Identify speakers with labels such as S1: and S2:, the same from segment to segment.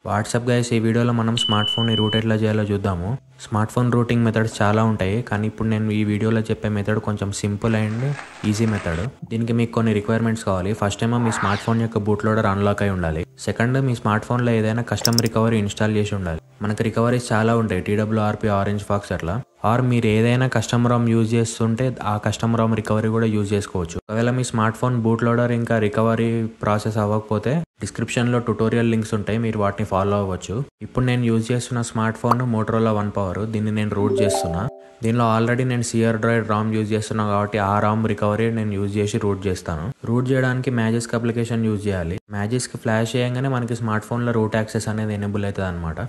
S1: WhatsApp guys, ఈ వీడియోలో మనం స్మార్ట్ ఫోన్ని రూట్ ఎట్లా చేయాలో చూద్దాము. స్మార్ట్ ఫోన్ రూటింగ్ మెథడ్స్ చాలా ఉంటాయి, కానీ ఇప్పుడు నేను ఈ వీడియోలో చెప్పే మెథడ్ కొంచెం సింపుల్ అండ్ ఈజీ మెథడ్. దీనికి మీకు కొన్ని రిక్వైర్మెంట్స్ కావాలి. ఫస్ట్ ఏమో మీ స్మార్ట్ ఫోన్ యొక్క బూట్ లోడర్ అన్లాక్ అయి ఉండాలి. సెకండ్, మీ స్మార్ట్ ఫోన్లో ఏదైనా కస్టమ్ రికవరీ ఇన్స్టాల్ చేసి ఉండాలి. మనకు రికవరీస్ చాలా ఉంటాయి, TWRP, ఆరెంజ్ ఫాక్స్ అట్లా. ఆర్ మీరు ఏదైనా కస్టమ్ రామ్ యూజ్ చేస్తుంటే ఆ కస్టమ్ రామ్ రికవరీ కూడా యూజ్ చేసుకోవచ్చు. ఒకవేళ మీ స్మార్ట్ ఫోన్ బూట్ లోడర్ ఇంకా రికవరీ ప్రాసెస్ అవ్వకపోతే డిస్క్రిప్షన్లో ట్యుటోరియల్ లింక్స్ ఉంటాయి, మీరు వాటిని ఫాలో అవ్వచ్చు. ఇప్పుడు నేను యూజ్ చేస్తున్న స్మార్ట్ ఫోన్ మోటరోలా 1 పవర్. దీన్ని నేను రూట్ చేస్తున్నా. దీనిలో ఆల్రెడీ నేను సిఆర్ డ్రాయిడ్ రామ్ యూజ్ చేస్తున్నా కాబట్టి ఆ రామ్ రికవరీ నేను యూజ్ చేసి రూట్ చేస్తాను. రూట్ చేయడానికి మ్యాజిస్క్ అప్లికేషన్ యూజ్ చేయాలి. మ్యాజిస్క్ ఫ్లాష్ చేయగానే మనకి స్మార్ట్ ఫోన్లో రూట్ యాక్సెస్ అనేది ఎనేబుల్ అవుతుంది అనమాట.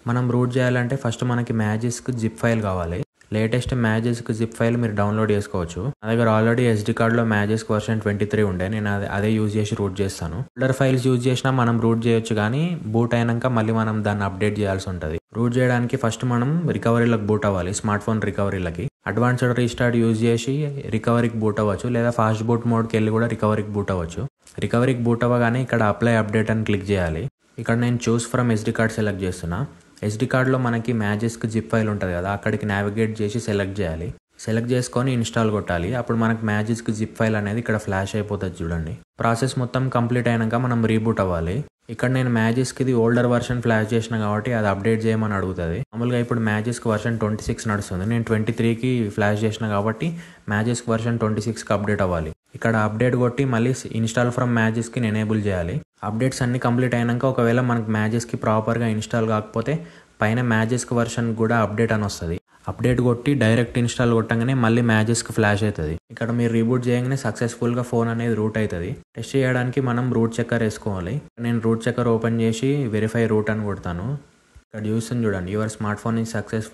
S1: మనం రూట్ చేయాలంటే ఫస్ట్ మనకి మ్యాజిస్క్ జిప్ ఫైల్ కావాలి. లేటెస్ట్ మ్యాజిస్క్ జిప్ ఫైల్ మీరు డౌన్లోడ్ చేసుకోవచ్చు. నా దగ్గర ఆల్రెడీ SD కార్డ్లో మ్యాజిస్క్ వర్షన్ 23 ఉండే, నేను అదే యూజ్ చేసి రూట్ చేస్తాను. ఫోల్డర్ ఫైల్స్ యూజ్ చేసినా మనం రూట్ చేయొచ్చు, కానీ బూట్ అయినాక మళ్ళీ మనం దాన్ని అప్డేట్ చేయాల్సి ఉంటుంది. రూట్ చేయడానికి ఫస్ట్ మనం రికవరీలకు బూట్ అవ్వాలి. స్మార్ట్ ఫోన్ రికవరీలకి అడ్వాన్స్డ్ రీస్టార్ట్ యూజ్ చేసి రికవరీకి బూట్ అవ్వచ్చు, లేదా ఫాస్ట్ బూట్ మోడ్కి వెళ్ళి కూడా రికవరీకి బూట్ అవ్వచ్చు. రికవరీకి బూట్ అవ్వగానే ఇక్కడ అప్లై అప్డేట్ అని క్లిక్ చేయాలి. ఇక్కడ నేను choose from SD card select చేస్తున్నా. SD కార్డ్లో మనకి మ్యాజిస్క్ జిప్ ఫైల్ ఉంటుంది కదా, అక్కడికి నావిగేట్ చేసి సెలెక్ట్ చేయాలి. సెలెక్ట్ చేసుకొని ఇన్స్టాల్ కొట్టాలి. అప్పుడు మనకు మ్యాజిస్క్ జిప్ ఫైల్ అనేది ఇక్కడ ఫ్లాష్ అయిపోతుంది చూడండి. ప్రాసెస్ మొత్తం కంప్లీట్ అయినాక మనం రీబూట్ అవ్వాలి. ఇక్కడ నేను మ్యాజిస్క్ది ఓల్డర్ వర్షన్ ఫ్లాష్ చేసిన కాబట్టి అది అప్డేట్ చేయమని అడుగుతుంది. మామూలుగా ఇప్పుడు మ్యాజిస్క్ వర్షన్ 26 నడుస్తుంది, నేను 23కి ఫ్లాష్ చేసిన కాబట్టి మ్యాజిస్క్ వర్షన్ 26కి అప్డేట్ అవ్వాలి. ఇక్కడ అప్డేట్ కొట్టి మళ్ళీ ఇన్స్టాల్ ఫ్రమ్ మ్యాజిస్క్ని ఎనేబుల్ చేయాలి. అప్డేట్స్ అన్ని కంప్లీట్ అయినాక ఒకవేళ మనకు మ్యాజిస్క్కి ప్రాపర్గా ఇన్స్టాల్ కాకపోతే పైన మ్యాజిస్క్ వర్షన్ కూడా అప్డేట్ అని వస్తుంది. అప్డేట్ కొట్టి డైరెక్ట్ ఇన్స్టాల్ కొట్టగానే మళ్ళీ మ్యాజిస్క్ ఫ్లాష్ అవుతుంది. ఇక్కడ మీరు రీబూట్ చేయగానే సక్సెస్ఫుల్గా ఫోన్ అనేది రూట్ అవుతుంది. టెస్ట్ చేయడానికి మనం రూట్ చెక్కర్ వేసుకోవాలి. నేను రూట్ చెక్కర్ ఓపెన్ చేసి వెరిఫై రూట్ అని కొడతాను. ఇక్కడ చూస్తుంది చూడండి, your smart phone is successful.